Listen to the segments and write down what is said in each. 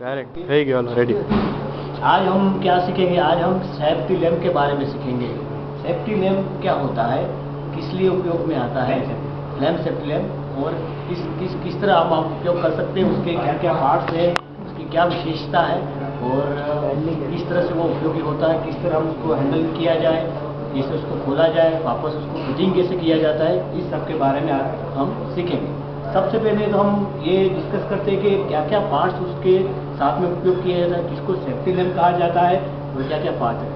Direct થઈ ગયો ready. आज हम क्या सीखेंगे? आज हम सेफ्टी लैम्प के बारे में सीखेंगे। सेफ्टी लैम्प क्या होता है, किस लिए उपयोग में आता है लैम्प, सेफ्टी लैम्प, और किस तरह हम उपयोग कर सकते हैं, उसके क्या क्या पार्ट्स हैं, उसकी क्या विशेषता है, और किस तरह से वो उपयोगी होता है, किस तरह हम उसको हैंडल किया जाए, जैसे उसको खोला जाए, वापस उसको फिटिंग कैसे किया जाता है, इस सब के बारे में आज हम सीखेंगे। सबसे पहले तो हम ये डिस्कस करते हैं कि क्या क्या पार्ट्स उसके साथ में उपयोग किया जाता है, किसको सेफ्टी लैम्प कहा जाता है और क्या क्या पार्ट है।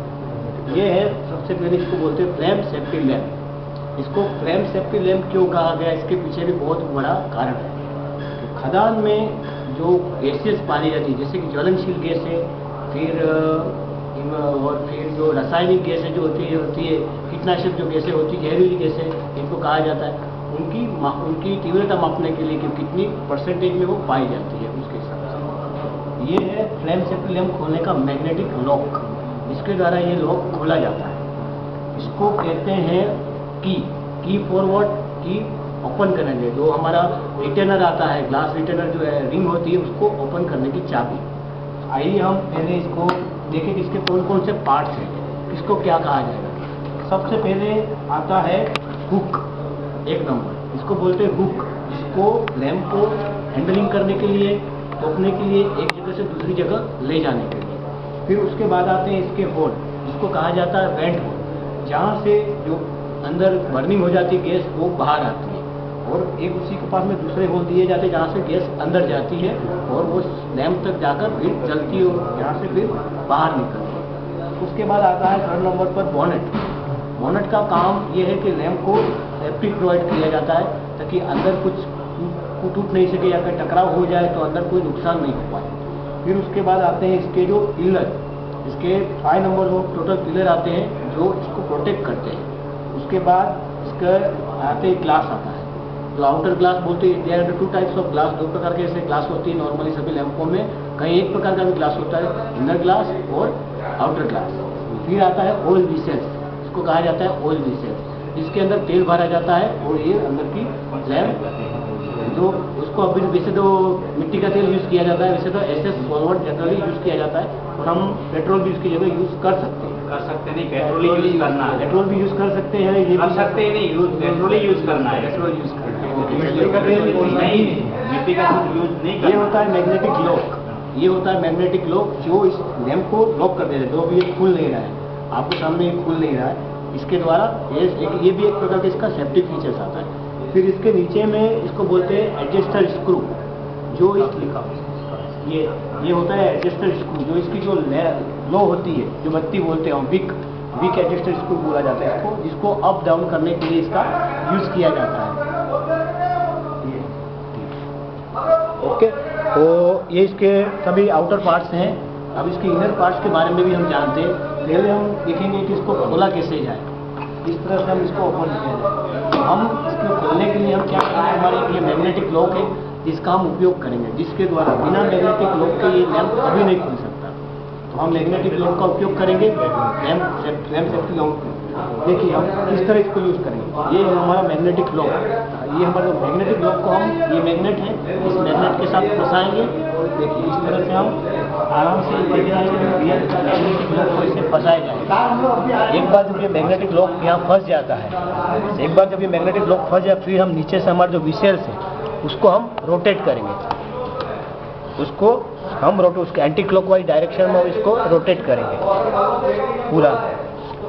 ये है सबसे पहले, इसको बोलते हैं फ्लेम सेफ्टी लैम्प। इसको फ्लेम सेफ्टी लैम्प क्यों कहा गया, इसके पीछे भी बहुत बड़ा कारण है। तो खदान में जो गैसेस पाई जाती है, जैसे कि ज्वलनशील गैस है, फिर जो रासायनिक गैसें जो होती है, कीटनाशक जो गैसें होती है, जहरीली गैसें, इनको कहा जाता है। उनकी तीव्रता मापने के लिए कि कितनी परसेंटेज में वो पाई जाती है, उसके हिसाब से ये है फ्लेम सेफ्टी लैम्प खोलने का मैग्नेटिक लॉक। इसके द्वारा ये लॉक खोला जाता है। इसको कहते हैं की फॉरवर्ड, की ओपन करने के, जो हमारा रिटेनर आता है, ग्लास रिटेनर जो है, रिंग होती है, उसको ओपन करने की चाबी। आइए हम पहले इसको देखें कि इसके कौन कौन से पार्ट्स हैं, किसको क्या कहा जाएगा। सबसे पहले आता है हुक, एक नंबर, इसको बोलते हैं हुक, जिसको लैम्प को हैंडलिंग करने के लिए, रोकने के लिए, एक जगह से दूसरी जगह ले जाने के लिए। फिर उसके बाद आते हैं इसके होल, जिसको कहा जाता है वेंट होल, जहाँ से जो अंदर बर्निंग हो जाती है गैस, वो बाहर आती है, और एक उसी के पास में दूसरे होल दिए जाते हैं जहाँ से गैस अंदर जाती है और वो लैम्प तक जाकर फिर जलती है और यहाँ से फिर बाहर निकलती है। उसके बाद आता है थर्ड नंबर पर बोनेट। बोनेट का काम ये है कि लैम्प को सेफ्टी प्रोवाइड किया जाता है, ताकि अंदर कुछ टूट नहीं सके या फिर टकराव हो जाए तो अंदर कोई नुकसान नहीं हो पाए। फिर उसके बाद आते हैं इसके जो पिलर, इसके 5 नंबर वो टोटल पिलर आते हैं जो इसको प्रोटेक्ट करते हैं। उसके बाद इसका आते हैं ग्लास आता है, जो आउटर ग्लास बोलते हैं। There are 2 types of glass, 2 प्रकार के ऐसे ग्लास होती है नॉर्मली सभी लैंपों में। कहीं एक प्रकार का भी ग्लास होता है, इनर ग्लास और आउटर ग्लास। फिर आता है ऑयल विसेल्स, इसको कहा जाता है ऑयल विसेल्स, इसके अंदर तेल भरा जाता है और ये अंदर की लैम्प जो उसको अभी वैसे तो मिट्टी का तेल यूज़ किया जाता है, वैसे तो एसएस फॉरवर्ड जनरली यूज़ किया जाता है, और हम पेट्रोल भी उसकी जगह यूज़ कर सकते हैं। नहीं, पेट्रोल ही यूज करना है। पेट्रोल भी यूज़ कर सकते हैं, ये कर सकते नहीं, पेट्रोल ही यूज करना है। पेट्रोल यूज़ करना है। मिट्टी का तेल नहीं, मिट्टी का तेल यूज नहीं करना। ये होता है मैग्नेटिक लॉक, ये होता है मैग्नेटिक लॉक, जो इस लैम्प को लॉक कर देता है। जो अभी ये खुल नहीं रहा है, आपके सामने ये खुल नहीं रहा है, इसके द्वारा ये भी एक प्रकार का इसका सेफ्टी फीचर्स आता है। फिर इसके नीचे में इसको बोलते हैं एडजस्टर स्क्रू, जो इस लिखा ये होता है एडजस्टर स्क्रू, जो इसकी जो लो होती है, जो बत्ती बोलते हैं, विक एडजस्टर स्क्रू बोला जाता है इसको, जिसको अप डाउन करने के लिए इसका यूज किया जाता है। ओके, तो ये इसके सभी आउटर पार्ट्स हैं। अब इसके इनर पार्ट्स के बारे में भी हम जानते हैं। पहले हम देखेंगे कि इसको खोला कैसे जाए, इस तरह से हम इसको ओपन किया जाए। हम इसको खोलने के लिए हम क्या करेंगे, हमारे ये मैग्नेटिक लॉक है जिसका हम उपयोग करेंगे, जिसके द्वारा बिना मैग्नेटिक लॉक के ये लैम्प कभी नहीं खुल सकता। तो हम मैग्नेटिक लॉक का उपयोग करेंगे लैम्प सेफ्टी लॉक। देखिए हम किस तरह इसको यूज़ करेंगे। ये है हमारा मैग्नेटिक लॉक, ये हमारा मैग्नेटिक लॉक को हम, ये मैग्नेट है, इस मैग्नेट के साथ फंसाएंगे। देखिए इस तरह से हम आराम से मैग्नेटिक लॉक को इसे फंसाया जाएगा। एक बार जब ये मैग्नेटिक लॉक यहाँ फंस जाता है, एक बार जब ये मैग्नेटिक लॉक फंस जाए, फिर हम नीचे से हमारे जो विसेल्स है उसको हम रोटेट करेंगे, उसके एंटी क्लॉकवाइज डायरेक्शन में इसको रोटेट करेंगे पूरा।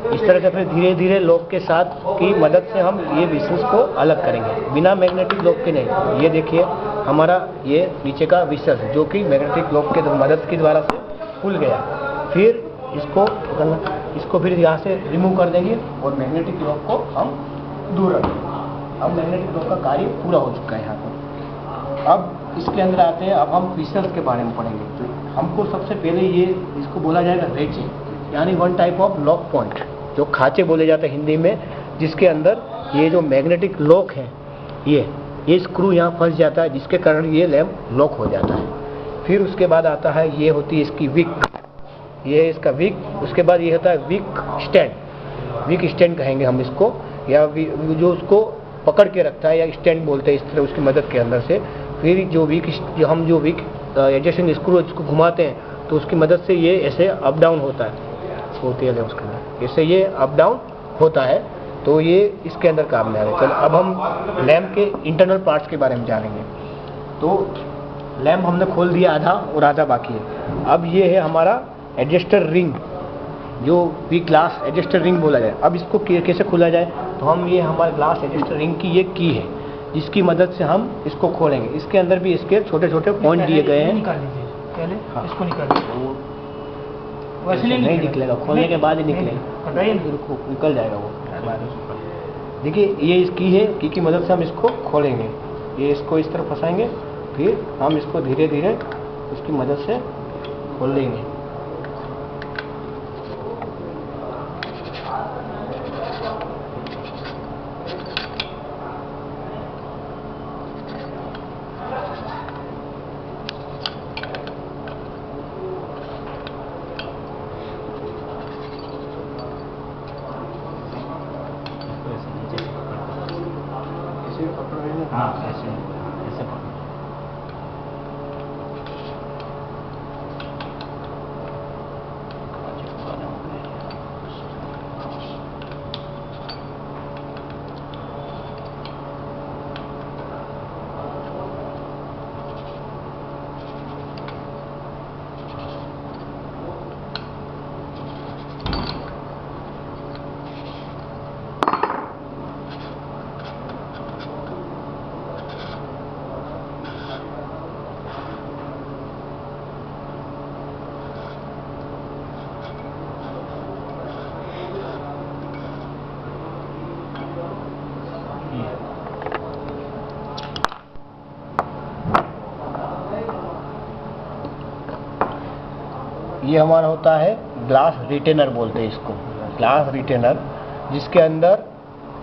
इस तरह से फिर धीरे धीरे लॉक के साथ की मदद से हम ये विसेल्स को अलग करेंगे, बिना मैग्नेटिक लॉक के नहीं। ये देखिए हमारा ये नीचे का विसेल्स जो कि मैग्नेटिक लॉक के मदद के द्वारा से खुल गया। फिर इसको फिर यहाँ से रिमूव कर देंगे और मैग्नेटिक लॉक को हम दूर रखेंगे। अब मैग्नेटिक लॉक का कार्य पूरा हो चुका है यहाँ पर। अब इसके अंदर आते हैं, अब हम विसेल्स के बारे में पढ़ेंगे। तो हमको सबसे पहले ये इसको बोला जाएगा रेचे, यानी one type of lock point, जो खांचे बोले जाते हैं हिंदी में, जिसके अंदर ये जो मैग्नेटिक लॉक है, ये स्क्रू यहाँ फंस जाता है, जिसके कारण ये लैम्प लॉक हो जाता है। फिर उसके बाद आता है, ये होती है इसकी विक, ये इसका विक। उसके बाद ये होता है विक स्टैंड कहेंगे हम इसको, या जो उसको पकड़ के रखता है, या स्टैंड बोलते हैं इस तरह, उसकी मदद के अंदर से। फिर जो विक एडजस्टिंग स्क्रू इसको घुमाते हैं तो उसकी मदद से ये ऐसे अप डाउन होता है, होती है उसके अंदर, इससे ये अप डाउन होता है। तो ये इसके अंदर काम में आ गया। चलो अब हम लैम्प के इंटरनल पार्ट्स के बारे में जानेंगे। तो लैम्प हमने खोल दिया आधा और आधा बाकी है। अब ये है हमारा एडजस्टर रिंग, जो भी ग्लास एडजस्टर रिंग बोला जाए। अब इसको कैसे खोला जाए, तो हम ये हमारे ग्लास एडजस्टर रिंग की ये की है जिसकी मदद से हम इसको खोलेंगे। इसके अंदर भी इसके छोटे छोटे पॉइंट दिए गए हैं। निकाल लीजिए पहले। हाँ। इसको निकाल लीजिए। वैसे नहीं निकलेगा, खोलने के बाद ही निकलेगा, बताइए ना। निकल जाएगा वो। देखिए ये इसकी है, की मदद से हम इसको खोलेंगे। ये इसको इस तरफ फंसाएंगे, फिर हम इसको धीरे धीरे इसकी मदद से खोल लेंगे। हाँ ऐसे ऐसे पकड़ो। ये हमारा होता है ग्लास रिटेनर बोलते हैं इसको, ग्लास रिटेनर, जिसके अंदर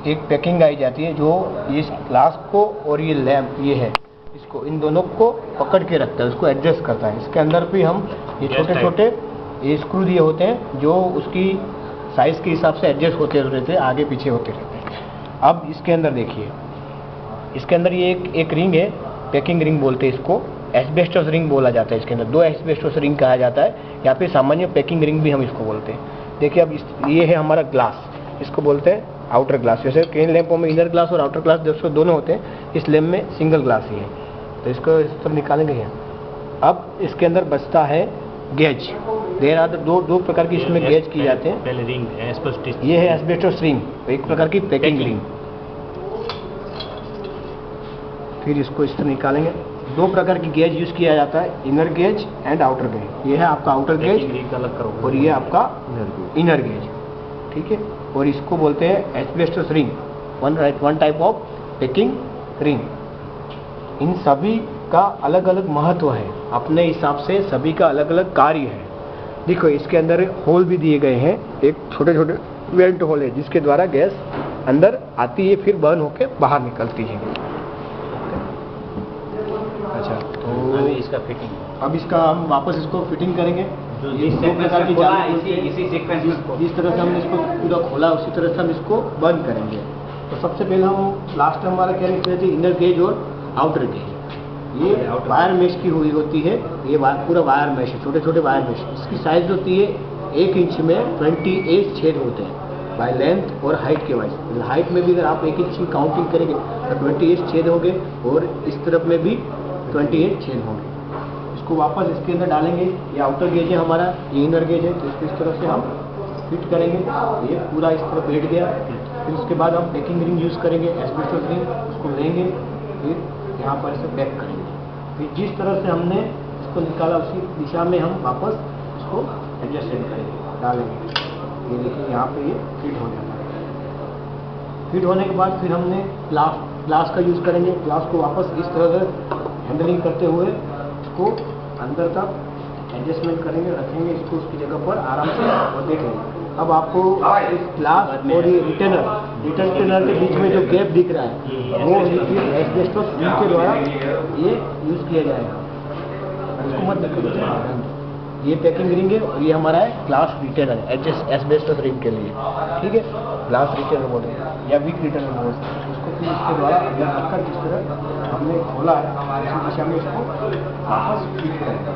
एक पैकिंग आई जाती है जो इस ग्लास को और ये लैंप ये है इसको, इन दोनों को पकड़ के रखता है, उसको एडजस्ट करता है। इसके अंदर भी हम ये छोटे छोटे ये स्क्रू दिए होते हैं जो उसकी साइज के हिसाब से एडजस्ट होते रहते हैं, आगे पीछे होते रहते हैं। अब इसके अंदर देखिए, इसके अंदर ये एक रिंग है, पैकिंग रिंग बोलते हैं इसको, एस्बेस्टोस रिंग बोला जाता है। इसके अंदर 2 एस्बेस्टोस रिंग कहा जाता है, या फिर सामान्य पैकिंग रिंग भी हम इसको बोलते हैं। देखिए अब ये है हमारा ग्लास, इसको बोलते हैं आउटर ग्लास। जैसे कई लैंपों में इनर ग्लास और आउटर ग्लास दोनों होते हैं, इस लैंप में सिंगल ग्लास ही है, तो इसको इस तरह निकालेंगे यहाँ। अब इसके अंदर बचता है गेज। देर आदर दो प्रकार की इसमें गेज की जाते हैं। पहले रिंग ये है एस्बेस्टोस रिंग, एक प्रकार की पैकिंग रिंग। फिर इसको इस तरह निकालेंगे। 2 प्रकार की गेज यूज किया जाता है, inner gaze and outer gauge. ये है आपका आउटर गेज अलग करो और ये आपका इनर गेज, ठीक है। और इसको बोलते हैं asbestos ring, one type of packing ring. इन सभी का अलग अलग महत्व है, अपने हिसाब से सभी का अलग अलग कार्य है। देखो इसके अंदर होल भी दिए गए हैं, एक छोटे छोटे वेंट होल है जिसके द्वारा गैस अंदर आती है, फिर बर्न होकर बाहर निकलती है। अच्छा, तो इसका फिटिंग, अब इसका हम वापस इसको फिटिंग करेंगे। ये 2 प्रकार की जाली इसी सीक्वेंस में जिस तरह से हमने इसको पूरा खोला उसी तरह से हम इसको बंद करेंगे। तो सबसे पहले हम लास्ट टाइम हमारा क्या निकले थे, इनर गेज और आउटर गेज। ये वायर मेश की हुई होती है, ये पूरा वायर मेश है, छोटे छोटे वायर मेश। इसकी साइज होती है 1 इंच में 28 छेद होते हैं बाय लेंथ और हाइट के वाइज। हाइट में भी अगर आप 1 इंच की काउंटिंग करेंगे तो 28 छेद होंगे और इस तरफ में भी 28 छेद होंगे। इसको वापस इसके अंदर डालेंगे। ये आउटर गेज है हमारा, ये इनर गेज है, तो इसको इस तरह से हम फिट करेंगे। ये पूरा इस तरह बैठ गया। फिर उसके बाद हम पैकिंग रिंग यूज़ करेंगे, एस्बेस्टोस रिंग, उसको लेंगे, फिर यहाँ पर इसे पैक करेंगे। फिर जिस तरह से हमने इसको निकाला उसी दिशा में हम वापस इसको एडजस्टमेंट करेंगे, डालेंगे। ये देखिए यहाँ पे ये फिट हो जाता है। फिट होने के बाद फिर हमने ग्लास का यूज़ करेंगे। ग्लास को वापस इस तरह से हैंडलिंग करते हुए इसको अंदर तक एडजस्टमेंट करेंगे, रखेंगे इसको उसकी जगह पर आराम से और देखेंगे। अब आपको इस ग्लास और ये रिटेनर के बीच में जो गैप दिख रहा है वो एस्बेस्टोस रिंग के द्वारा ये यूज़ किया जाएगा। इसको मत देखो, ये पैकिंग रिंग है और ये हमारा है ग्लास रिटेनर है एस्बेस्टस रिंग के लिए, ठीक है, ग्लास रिटेनर बोलते हैं या वीक रिटेनर बोलते हैं। उसको फिर इसके द्वारा अंदर रखकर जिस तरह हमने खोला है उसी दिशा में इसको वापस फिट करेंगे।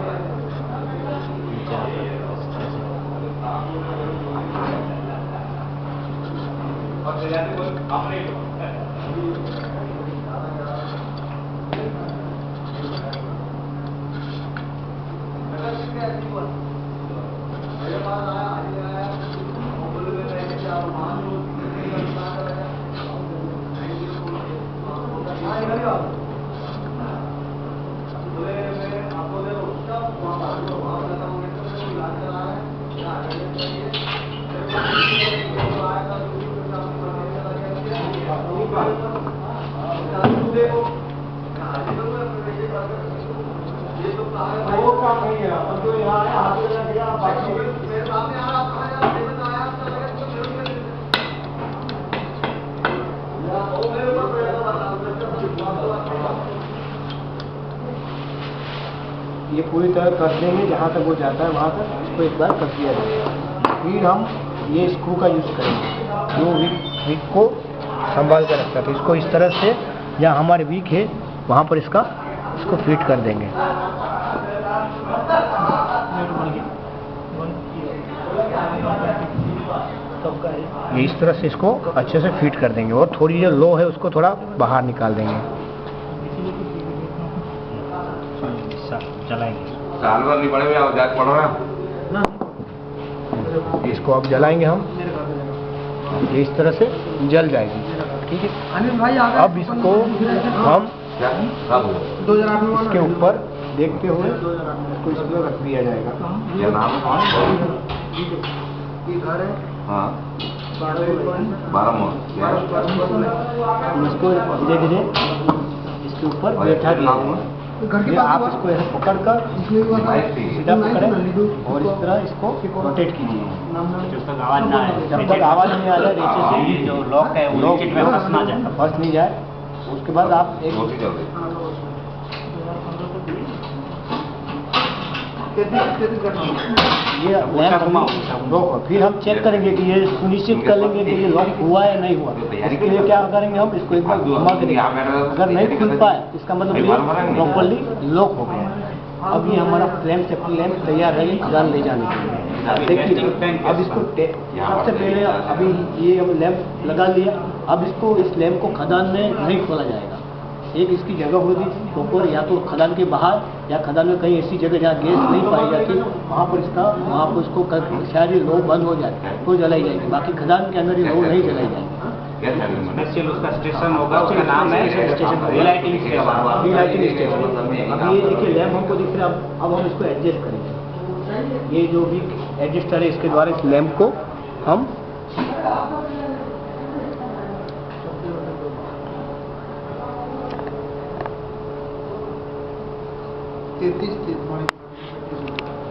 ये पूरी तरह कस देंगे, जहाँ तक वो जाता है वहाँ तक इसको एक बार कस दिया जाएगा। फिर हम ये स्क्रू का यूज़ करेंगे जो विक को संभाल कर रखता है। तो इसको इस तरह से जहाँ हमारे विक है वहाँ पर इसको फिट कर देंगे। ये इस तरह से इसको अच्छे से फिट कर देंगे और थोड़ी जो लो है उसको थोड़ा बाहर निकाल देंगे। इसको अब जलाएंगे हम, ये इस तरह से जल जाएगी, ठीक है। अब इसको हम इसके ऊपर देखते हुए इसको इसमें रख दिया जाएगा। इसको धीरे धीरे इसके ऊपर बैठा दिया जाएगा। ये आप इसको ऐसे पकड़कर सीधा पकड़ें और इस तरह इसको रोटेट कीजिए जब तक आवाज़ ना आए। जब तक आवाज़ नहीं आ जाए नीचे से जो लॉक है वो नीचे में फंस नहीं जाए। उसके बाद आप एक ये लॉक, फिर हम चेक करेंगे कि ये सुनिश्चित कर लेंगे कि ये लॉक हुआ है नहीं हुआ। इसके लिए क्या करेंगे, हम इसको एक बार घुमा के देखेंगे। अगर नहीं खुल पाए इसका मतलब ये प्रॉपर्ली लॉक हो गया। अब ये हमारा फ्लेम सेफ्टी लैम्प तैयार है खदान ले जाने के लिए। देखिए अब इसको सबसे पहले अभी ये हम लैम्प लगा लिया। अब इसको इस लैम्प को खदान में नहीं खोला जाएगा। एक इसकी जगह होगी प्रॉपर, या तो खदान के बाहर या खदान में कहीं ऐसी जगह जहाँ गैस नहीं पाई जाती वहाँ पर इसको शायद ये लो बंद हो जाए तो जलाई जाएगी। बाकी खदान के अंदर ये लो नहीं जलाई जाएगी। उसका स्टेशन होगा, उसका नाम है रीलाइटिंग स्टेशन। अब ये देखिए लैम्प हमको दिख रहा है। अब हम इसको एडजस्ट करेंगे। ये जो भी एडजस्टर है इसके द्वारा इस लैम्प को हम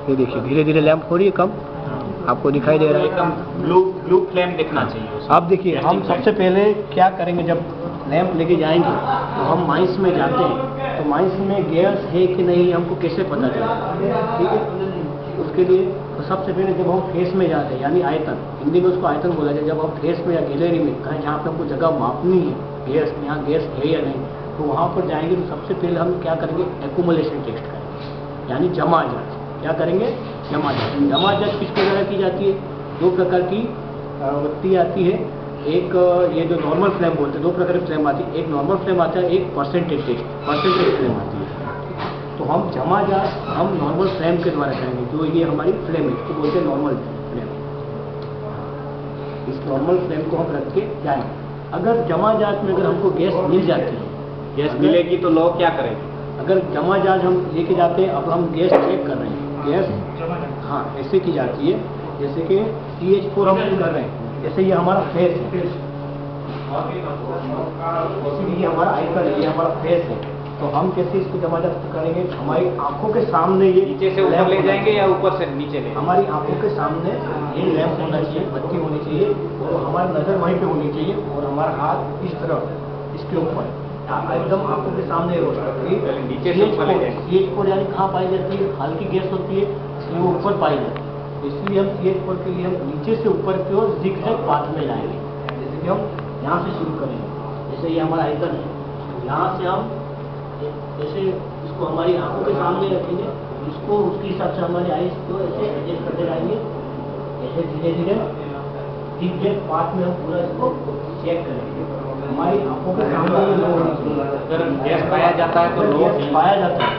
ये देखिए धीरे धीरे लैंप हो रही है कम, आपको दिखाई दे रहा है। एकदम ब्लू फ्लेम दिखना चाहिए। अब देखिए हम सबसे पहले क्या करेंगे, जब लैंप लेके जाएंगे तो हम माइंस में जाते हैं तो माइंस में गैस है कि नहीं हमको कैसे पता चलेगा, ठीक है। उसके लिए तो सबसे पहले जब हम फेस में जाते हैं यानी आयतन, हिंदी में उसको आयतन बोला जाए, जब हम फेस में या गैलरी में कहीं जहाँ पर हमको जगह मापनी है गैस, यहाँ गैस है या नहीं, तो वहाँ पर जाएंगे तो सबसे पहले हम क्या करेंगे, एक्यूमुलेशन टेस्ट करेंगे यानी जमा जांच। क्या करेंगे, जमा जांच। जमा जांच किसके द्वारा की जाती है, दो प्रकार की बत्ती आती है। एक ये जो नॉर्मल फ्लेम बोलते हैं, दो प्रकार की फ्लेम आती है। एक नॉर्मल फ्लेम आता है, एक परसेंटेज टेस्ट परसेंटेज फ्लेम आती है। तो हम जमा जांच हम नॉर्मल फ्लेम के द्वारा करेंगे, जो ये हमारी फ्लेम है इसको बोलते हैं नॉर्मल फ्लेम। इस नॉर्मल फ्लेम को हम रख के जाएंगे। अगर जमा जांच में अगर हमको गैस मिल जाती है, गैस मिलेगी तो लोग क्या करेंगे, अगर जमा जांच हम लेके जाते हैं, अब हम गैस चेक कर रहे हैं, गैस हाँ ऐसे की जाती है जैसे कि CH4 हम कर रहे हैं, जैसे ये हमारा फेस है, जैसे कि ये हमारा आइकन है, ये हमारा फेस है। तो हम कैसे इसको जमा जांच करेंगे, हमारी आंखों के सामने ये नीचे से ऊपर ले जाएंगे या ऊपर से नीचे ले, हमारी आंखों के सामने ये लैंप होना चाहिए, बत्ती होनी चाहिए और हमारी नज़र वहीं पे होनी चाहिए और हमारा हाथ इस तरह इसके ऊपर एकदम आंखों के सामने रोस्ट करती है। नीचे से ऊपर ले जाएंगे। CH4 यानी कहाँ पाई जाती है, हल्की गैस होती है इसलिए वो ऊपर पाई जाती है, इसलिए हम CH4 के लिए हम नीचे से ऊपर की ओर ज़िगज़ैग पाथ में जाएंगे। जैसे कि हम यहाँ से शुरू करेंगे, जैसे ये हमारा आइकन है, यहाँ से हम जैसे इसको हमारी आंखों के सामने रखेंगे, इसको उसके हिसाब से हमारी आइज को ऐसे एडजस्ट करते जाएंगे, ऐसे धीरे धीरे ज़िगज़ैग पाथ में हम पूरा इसको चेक करेंगे। हमारी आंखों के सामने ये लो होनी चाहिए। अगर गैस पाया जाता है तो लो गैस पाया जाता है,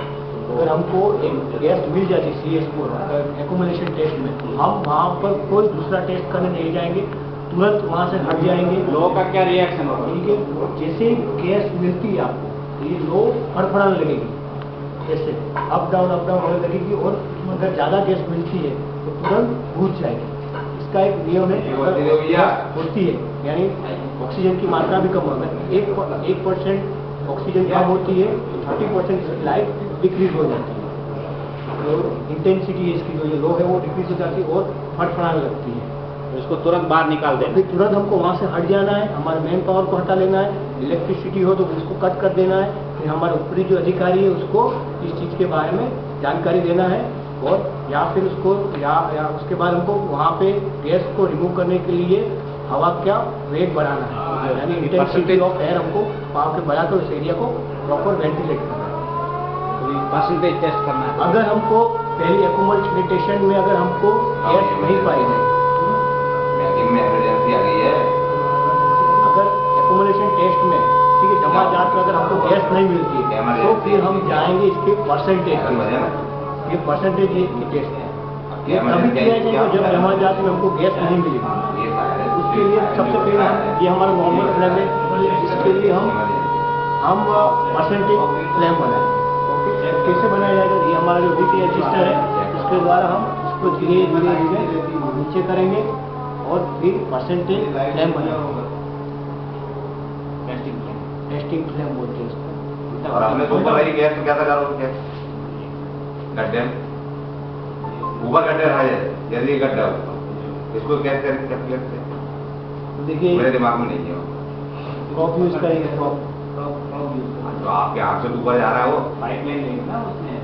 अगर हमको एक गैस मिल जाती है CH4 एक्यूमुलेशन टेस्ट में, हम वहाँ पर कोई दूसरा टेस्ट करने नहीं जाएंगे, तुरंत वहाँ से हट जाएंगे। लो का क्या रिएक्शन होगा? ठीक है, जैसे ही गैस मिलती है आपको, ये लो फड़फड़ाने लगेगी, ऐसे अप डाउन होने लगेगी, और उसमें अगर ज़्यादा गैस मिलती है तो तुरंत बुझ जाएगी। इसका एक नियम है, अगर गैस होती है यानी ऑक्सीजन की मात्रा भी कम होगा, 1% ऑक्सीजन कम होती है तो 30% लाइट डिक्रीज हो जाती है, और इंटेंसिटी इसकी जो लो है वो डिक्रीज हो जाती है और फड़फड़ाने लगती है। तो इसको तुरंत बाहर निकाल देना। फिर तुरंत हमको वहाँ से हट जाना है, हमारे मैन पावर को हटा लेना है, इलेक्ट्रिसिटी हो तो उसको कट कर देना है, फिर हमारे ऊपरी जो अधिकारी है उसको इस चीज़ के बारे में जानकारी देना है, और या फिर उसको या उसके बाद हमको वहाँ पे गैस को रिमूव करने के लिए हवा का वेग बढ़ाना है, यानी इंटेंसिटी ऑफ एयर हमको वहाँ पे बढ़ाकर उस एरिया को प्रॉपर वेंटिलेट करना है। परसेंटेज टेस्ट करना है। अगर हमको पहली एक्यूमुलेशन में अगर हमको गैस नहीं पाई जाए, इमरजेंसी आ गई है, अगर एक्यूमुलेशन टेस्ट में ठीक है जमा जात में अगर हमको गैस नहीं मिलती है तो फिर हम जाएंगे इसके परसेंटेज की, ये परसेंटेज की टेस्ट है, ये तभी किया जाएगा जब जमा जात में हमको गैस नहीं मिलेगी। उसके लिए सबसे पहले ये हमारा नॉर्मल फ्लैम है, इसके लिए हम परसेंटेज फ्लैम बनाएं। ओके, तो कैसे बनाया जाएगा, ये हमारा जो बीटी रजिस्टर है उसके द्वारा हम इसको धीरे धीरे नीचे करेंगे और फिर परसेंटेज फ्लैम बनाएंगे। टेस्टिंग फ्लैम बोलते हैं इसको। और हमने तो ऊपर वाली गैस तो क्या था करोगे, गड्ढे ऊपर गड्ढे रहा है, यदि ये गड्ढा हो इसको कैसे कैलकुलेट से देखिए मेरे दिमाग में नहीं है ड्रॉप यूज करेंगे, ड्रॉप तो आपके हाथ से ऊपर जा रहा है वो पाइपलाइन नहीं है ना उसमें।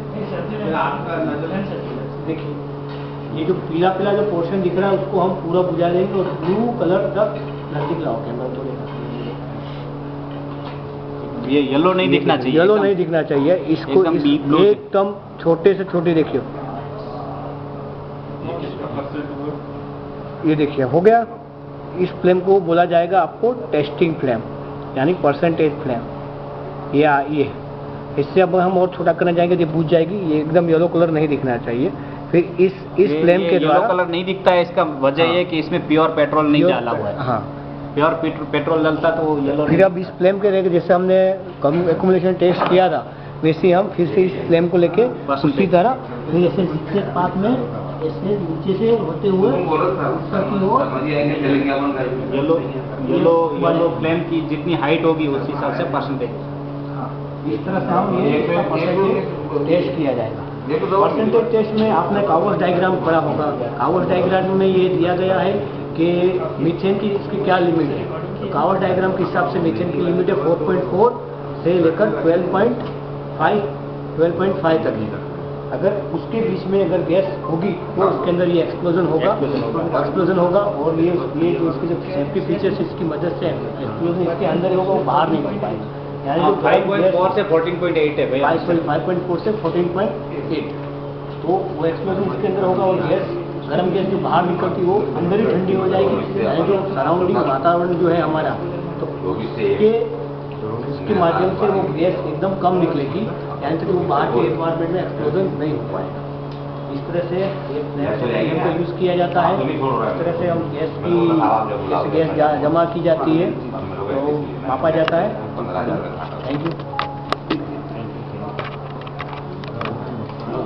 देखिए ये जो पीला पीला जो पोर्शन दिख रहा है उसको हम पूरा बुझा देंगे और ब्लू कलर तक नजदीक लाओ कैमरा तो ये येलो नहीं दिखना चाहिए, येलो एकदम- नहीं दिखना चाहिए, इसको एकदम blue से। एकदम छोटे से छोटे देखिए, ये देखिए हो गया। इस फ्लेम को बोला जाएगा आपको टेस्टिंग फ्लेम यानी परसेंटेज फ्लेम। ये इससे अब हम और छोटा करना चाहेंगे तो बुझ जाएगी, ये एकदम येलो कलर नहीं दिखना चाहिए। फिर इस फ्लेम के येलो द्वारा कलर नहीं दिखता है, इसका वजह हाँ। ये कि इसमें प्योर पेट्रोल नहीं डाला हुआ है। हाँ, प्योर पेट्रोल डलता तो वो येलो फिर अब इस फ्लेम के लेके जैसे हमने एक्यूमुलेशन टेस्ट किया था वैसे ही हम फिर से इस फ्लेम को लेके उसी तरह फिर ऐसे नीचे पाथ में ऐसे नीचे से होते हुए ऊपर की ओर येलो फ्लेम की जितनी हाइट होगी उस हिसाब से परसेंटेज। इस तरह से हम ये परसेंटेज टेस्ट किया जाएगा। परसेंटेज टेस्ट में आपने काउस डायग्राम पढ़ा होगा, काउस डायग्राम में ये दिया गया है कि मीथेन की इसकी क्या लिमिट है। तो काउस डायग्राम के हिसाब से मीथेन की लिमिट है 4.4 से लेकर 12.5 तक है। अगर उसके बीच में अगर गैस होगी तो उसके अंदर ये एक्सप्लोजन होगा और ये जो इसके जो सेफ्टी फीचर्स इसकी मदद से एक्सप्लोजन इसके अंदर ही होगा, वो बाहर नहीं निकल पाएगा। यानी जो 5.4 से 14.8 है भैया। 5.4 से 14.8 तो वो एक्सप्लोजन इसके अंदर होगा और गैस गर्म गैस जो बाहर निकलती वो अंदर ही ठंडी हो जाएगी। यानी जो सराउंडिंग वातावरण जो है हमारा तो इसके माध्यम से वो गैस एकदम कम निकलेगी, यानी कि वो बाहर के एनवायरमेंट में एक्सप्लोजन नहीं हो पाएगा। इस तरह से एक फ्लेम का यूज़ किया जाता है। इस तरह से हम गैस की जैसे गैस जमा की जाती है तो मापा जाता है। Thank you.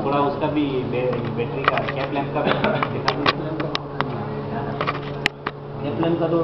थोड़ा उसका भी बैटरी का क्या फ्लेम का फ्लेम का तो